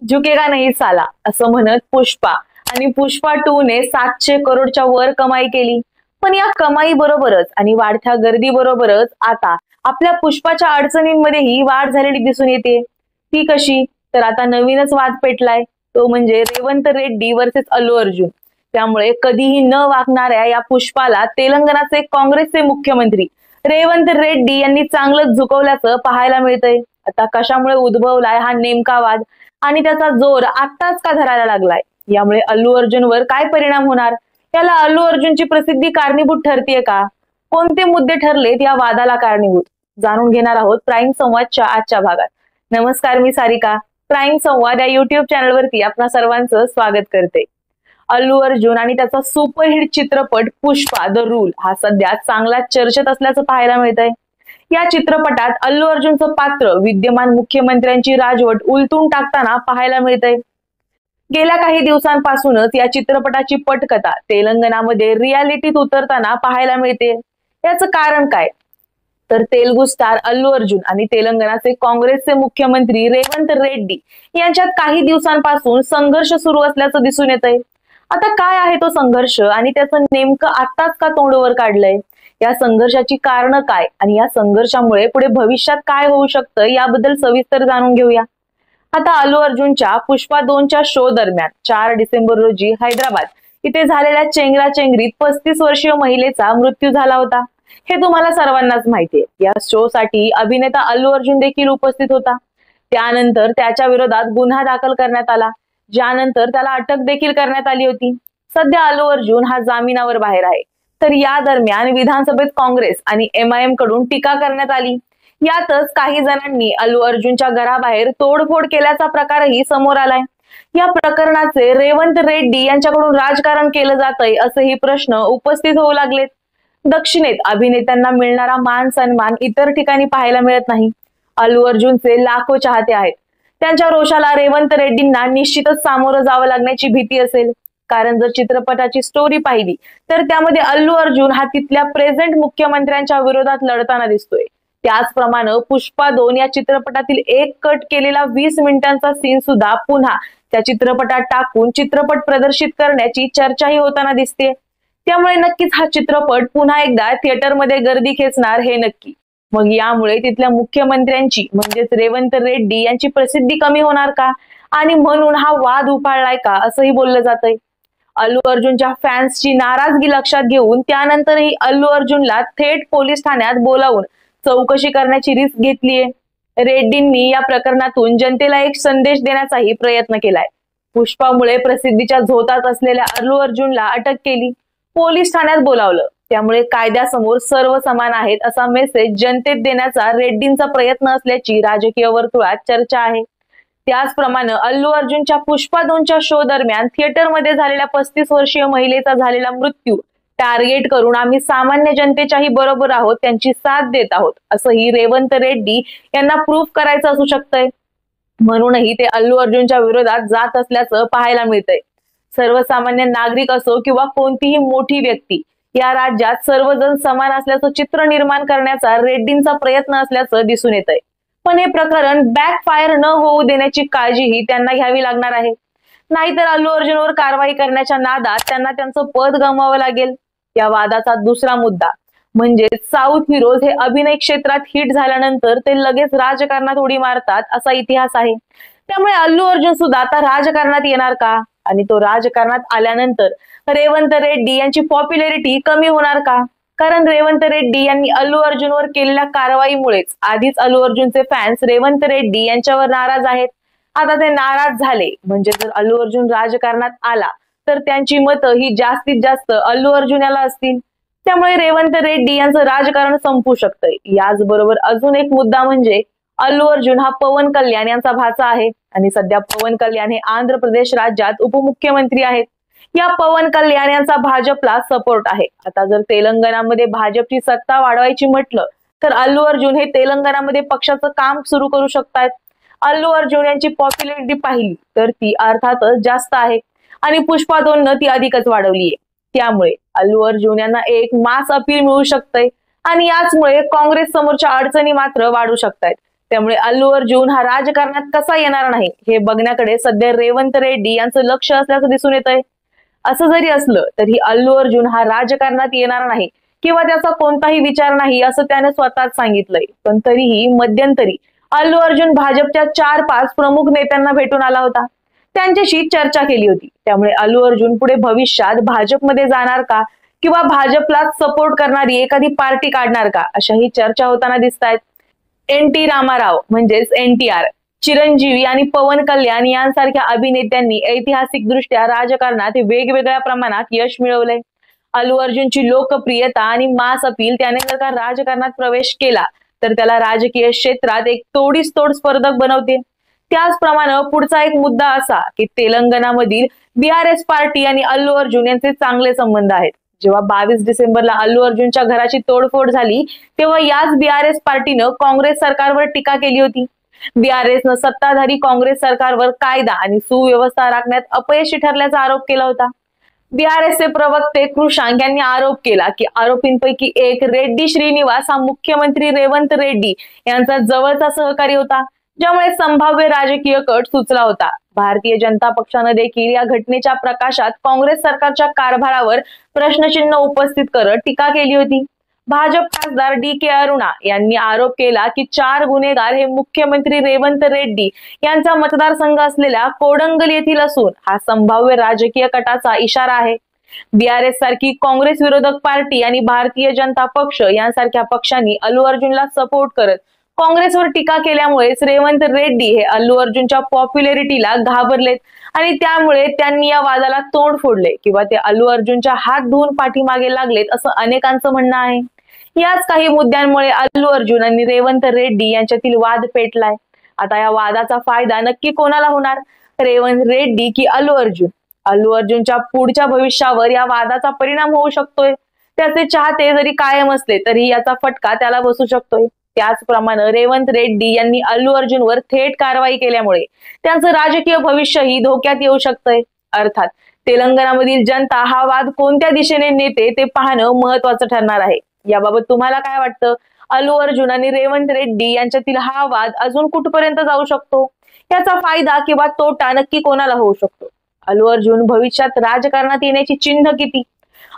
झुकेगा नाही साला असं म्हणत पुष्पा आणि पुष्पा 2 ने 700 करोडच्या वर कमाई केली. पण या कमाई बरोबरच आणि वाढत्या गर्दी बरोबरच आता आपल्या पुष्पाच्या अडचणींमध्येही वाढ झालेली दिसून येते. ती कशी? तर आता नवीनच वाद पेटलाय, तो म्हणजे रेवंत रेड्डी वर्सेस अल्लू अर्जुन. त्यामुळे कधीही न वाकणाऱ्या या पुष्पाला तेलंगणाचे काँग्रेसचे मुख्यमंत्री रेवंत रेड्डी यांनी चांगलंच झुकवल्याचं पाहायला मिळतंय. आता कशामुळे उद्भवलाय हा नेमका वाद आणि त्याचा जोर आत्ताच का धरायला लागलाय? यामुळे अल्लू अर्जुनवर काय परिणाम होणार? याला अल्लू अर्जुनची प्रसिद्धी कारणीभूत ठरतीये का? कोणते मुद्दे ठरलेत या वादाला कारणीभूत? जाणून घेणार आहोत प्राईम संवादच्या आजच्या भागात. नमस्कार, मी सारिका. प्राईम संवाद या युट्यूब चॅनलवरती आपणा सर्वांचं स्वागत करते. अल्लू अर्जुन आणि त्याचा सुपरहिट चित्रपट पुष्पा द रूल हा सध्या चांगला चर्चेत असल्याचं पाहायला मिळतंय. या चित्रपटात अल्लू अर्जुनचं पात्र विद्यमान मुख्यमंत्र्यांची राजवट उलटून टाकताना पाहायला मिळतंय. गेल्या काही दिवसांपासूनच या चित्रपटाची पटकथा तेलंगणामध्ये रियालिटीत उतरताना पाहायला मिळते. याचं कारण काय? तर तेलुगू स्टार अल्लू अर्जुन आणि तेलंगणाचे काँग्रेसचे मुख्यमंत्री रेवंत रेड्डी यांच्यात काही दिवसांपासून संघर्ष सुरू असल्याचं दिसून येतंय. आता काय आहे तो संघर्ष आणि त्याचं नेमकं आत्ताच का तोंड वर काढलंय? या संघर्षाची कारणं काय आणि या संघर्षामुळे पुढे भविष्यात काय होऊ शकतं याबद्दल सविस्तर जाणून घेऊया. आता अल्लू अर्जुनच्या पुष्पा 2च्या शो दरम्यान 4 डिसेंबर रोजी हैदराबाद इथे झालेल्या चेंगराचेंगरीत 35 वर्षीय महिलेचा मृत्यू झाला होता. हे तुम्हाला सर्वांनाच माहितीये. या शो साठी अभिनेता अल्लू अर्जुन देखील उपस्थित होता. त्यानंतर त्याच्या विरोधात गुन्हा दाखल करण्यात आला, ज्यानंतर त्याला अटक देखील करण्यात आली होती. सध्या अल्लू अर्जुन हा जामिनावर बाहेर आहे. तर या दरम्यान विधानसभेत काँग्रेस आणि MIM कडून टीका करण्यात आली. यातच काही जणांनी अल्लू अर्जुनच्या घराबाहेर तोडफोड केल्याचा प्रकारही समोर आलाय. या प्रकरणाचे रेवंत रेड्डी यांच्याकडून राजकारण केलं जातंय असेही प्रश्न उपस्थित होऊ लागलेत. दक्षिणेत अभिनेत्यांना मिळणारा मान सन्मान इतर ठिकाणी पाहायला मिळत नाही. अल्लू अर्जुनचे लाखो चाहते आहेत. त्यांच्या रोषाला रेवंत रेड्डींना निश्चितच सामोरं जावं लागण्याची भीती असेल. कारण जर चित्रपटाची स्टोरी पाहिली तर त्यामध्ये अल्लू अर्जुन हा तिथल्या प्रेझेंट मुख्यमंत्र्यांच्या विरोधात लढताना दिसतोय. त्याचप्रमाणे पुष्पा 2 या चित्रपटातील एक कट केलेला 20 मिनिटांचा सीन सुद्धा पुन्हा त्या चित्रपटात टाकून चित्रपट प्रदर्शित करण्याची चर्चाही होताना दिसते. त्यामुळे नक्कीच हा चित्रपट पुन्हा एकदा थिएटरमध्ये गर्दी खेचणार हे नक्की. मग यामुळे तिथल्या मुख्यमंत्र्यांची म्हणजेच रेवंत रेड्डी यांची प्रसिद्धी कमी होणार का आणि म्हणून हा वाद उफाळलाय का असंही बोललं जातंय. अल्लू अर्जुनच्या फॅन्सची नाराजगी लक्षात घेऊन त्यानंतरही अल्लू अर्जुनला थेट पोलीस ठाण्यात बोलावून चौकशी करण्याची रिस्क घेतलीये. रेड्डींनी या प्रकरणातून जनतेला एक संदेश देण्याचाही प्रयत्न केलाय. पुष्पामुळे प्रसिद्धीच्या झोतात असलेल्या अल्लू अर्जुनला अटक केली, पोलीस ठाण्यात बोलावलं. त्यामुळे कायद्यासमोर सर्व समान आहेत असा मेसेज जनतेत देण्याचा रेड्डींचा प्रयत्न असल्याची राजकीय वर्तुळात चर्चा आहे. त्याचप्रमाणे अल्लू अर्जुनच्या पुष्पा 2च्या शो दरम्यान थिएटरमध्ये झालेल्या 35 वर्षीय महिलेचा झालेला मृत्यू टार्गेट करून आम्ही सामान्य जनतेच्याही बरोबर आहोत, त्यांची साथ देत आहोत असंही रेवंत रेड्डी यांना प्रूफ करायचं असू शकतंय. म्हणूनही ते अल्लू अर्जुनच्या विरोधात जात असल्याचं पाहायला मिळतंय. सर्वसामान्य नागरिक असो किंवा कोणतीही मोठी व्यक्ती, या राज्यात सर्वजण समान असल्याचं चित्र निर्माण करण्याचा रेड्डींचा प्रयत्न असल्याचं दिसून येतंय. पण हे प्रकरण बॅकफायर न होऊ देण्याची काळजीही त्यांना घ्यावी लागणार आहे. नाहीतर अल्लू अर्जुनवर कारवाई करण्याच्या नादात त्यांना त्यांचं पद गमवावं लागेल. या वादाचा दुसरा मुद्दा म्हणजे साऊथ हिरोज हे अभिनय क्षेत्रात हिट झाल्यानंतर ते लगेच राजकारणात उडी मारतात असा इतिहास आहे. त्यामुळे अल्लू अर्जुन सुद्धा आता राजकारणात येणार का आणि तो राजकारणात आल्यानंतर रेवंत रेड्डी यांची पॉप्युलॅरिटी कमी होणार का? कारण रेवंत रेड्डी यांनी अल्लू अर्जुनवर केलेल्या कारवाईमुळेच आधीच अल्लू अर्जुनचे फॅन्स रेवंत रेड्डी यांच्यावर नाराज आहेत. आता ते नाराज झाले म्हणजे जर अल्लू अर्जुन राजकारणात आला तर त्यांची मतं ही जास्तीत जास्त अल्लू अर्जुन याला असतील. त्यामुळे रेवंत रेड्डी यांचं राजकारण संपू शकतंय. याचबरोबर अजून एक मुद्दा म्हणजे अल्लू अर्जुन हा पवन कल्याण यांचा भाचा आहे आणि सध्या पवन कल्याण हे आंध्र प्रदेश राज्यात उपमुख्यमंत्री आहेत. या पवन कल्याण यांचा भाजपला सपोर्ट आहे. आता जर तेलंगणामध्ये भाजपची सत्ता वाढवायची म्हटलं तर अल्लू अर्जुन हे तेलंगणामध्ये पक्षाचं काम सुरू करू शकतात. अल्लू अर्जुन यांची पॉप्युलॅरिटी पाहिली तर ती अर्थातच जास्त आहे आणि पुष्पा 2 ती अधिकच वाढवलीये. त्यामुळे अल्लू अर्जुन यांना एक मास अपील मिळू शकतंय आणि याचमुळे काँग्रेस समोरच्या अडचणी मात्र वाढू शकतात. त्यामुळे अल्लू अर्जुन हा राजकारणात कसा येणार नाही हे बघण्याकडे सध्या रेवंत रेड्डी यांचं लक्ष असल्याचं दिसून येत आहे. असं जरी असलं तरी अल्लू अर्जुन हा राजकारणात येणार नाही किंवा त्याचा कोणताही विचार नाही असं त्याने स्वतःच सांगितलंय. पण तरीही मध्यंतरी अल्लू अर्जुन भाजपच्या 4-5 प्रमुख नेत्यांना भेटून आला होता, त्यांच्याशी चर्चा केली होती. त्यामुळे अल्लू अर्जुन पुढे भविष्यात भाजपमध्ये जाणार का किंवा भाजपला सपोर्ट करणारी एखादी पार्टी काढणार का अशाही चर्चा होताना दिसत आहेत. एन.टी. रामाराव म्हणजेच NTR, चिरंजीवी आणि पवन कल्याण यांसारख्या अभिनेत्यांनी ऐतिहासिक दृष्ट्या राजकारणात वेगवेगळ्या प्रमाणात यश मिळवलंय. अल्लू अर्जुनची लोकप्रियता आणि मास अपील त्याने जर का राजकारणात प्रवेश केला तर त्याला राजकीय क्षेत्रात एक तोडीस तोड स्पर्धक बनवते. त्याचप्रमाणे पुढचा एक मुद्दा असा की तेलंगणामधील BRS पार्टी आणि अल्लू अर्जुन यांचे चांगले संबंध आहेत. जेव्हा 22 डिसेंबरला अल्लू अर्जुनच्या घराची तोडफोड झाली तेव्हा याच BRS पार्टीनं काँग्रेस सरकारवर टीका केली होती. BRSनं सत्ताधारी काँग्रेस सरकारवर कायदा आणि सुव्यवस्था राखण्यात अपयशी ठरल्याचा आरोप केला होता. BRSचे प्रवक्ते कृषांक यांनी आरोप केला की आरोपींपैकी एक रेड्डी श्रीनिवास हा मुख्यमंत्री रेवंत रेड्डी यांचा जवळचा सहकारी होता, ज्यामुळे संभाव्य राजकीय कट सुचला होता. भारतीय जनता पक्षाने देखील या घटनेच्या प्रकाशात काँग्रेस सरकारच्या कारभारावर प्रश्नचिन्ह उपस्थित करत टीका केली होती. भाजप खासदार DK अरुणा यांनी आरोप केला की 4 गुन्हेगार हे मुख्यमंत्री रेवंत रेड्डी यांचा मतदारसंघ असलेल्या कोडंगल येथील असून हा संभाव्य राजकीय कटाचा इशारा आहे. BRS सारखी काँग्रेस विरोधक पार्टी आणि भारतीय जनता पक्ष यांसारख्या पक्षांनी अल्लू अर्जुनला सपोर्ट करत काँग्रेसवर टीका केल्यामुळेच रेवंत रेड्डी हे अल्लू अर्जुनच्या पॉप्युलॅरिटीला घाबरलेत आणि त्यामुळे त्यांनी या वादाला तोंड फोडले किंवा ते अल्लू अर्जुनच्या हात धुवून पाठीमागे लागलेत असं अनेकांचं म्हणणं आहे. याच काही मुद्द्यांमुळे अल्लू अर्जुन आणि रेवंत रेड्डी यांच्यातील वाद पेटलाय. आता या वादाचा फायदा नक्की कोणाला होणार, रेवंत रेड्डी की अल्लू अर्जुन? अल्लू अर्जुनच्या पुढच्या भविष्यावर या वादाचा परिणाम होऊ शकतोय. त्याचे चाहते जरी कायम असले तरी याचा फटका त्याला बसू शकतोय. त्याचप्रमाणे रेवंत रेड्डी यांनी अल्लू अर्जुनवर थेट कारवाई केल्यामुळे त्यांचं राजकीय भविष्यही धोक्यात येऊ शकतंय. अर्थात तेलंगणामधील जनता हा वाद कोणत्या दिशेने नेते ते पाहणं महत्वाचं ठरणार आहे. याबाबत तुम्हाला काय वाटतं? अल्लू अर्जुन आणि रेवंत रेड्डी यांच्यातील हा वाद अजून कुठपर्यंत जाऊ शकतो? याचा फायदा किंवा तोटा नक्की कोणाला होऊ शकतो? अल्लू अर्जुन भविष्यात राजकारणात येण्याची चिन्ह किती?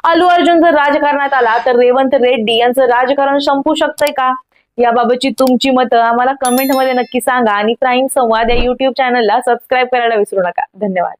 अल्लू अर्जुन जर राजकारणात आला तर रेवंत रेड्डी यांचं राजकारण संपू शकतंय का? याबाबतची तुमची मतं आम्हाला कमेंटमध्ये नक्की सांगा आणि प्राईम संवाद या YouTube चॅनलला सबस्क्राईब करायला विसरू नका. धन्यवाद.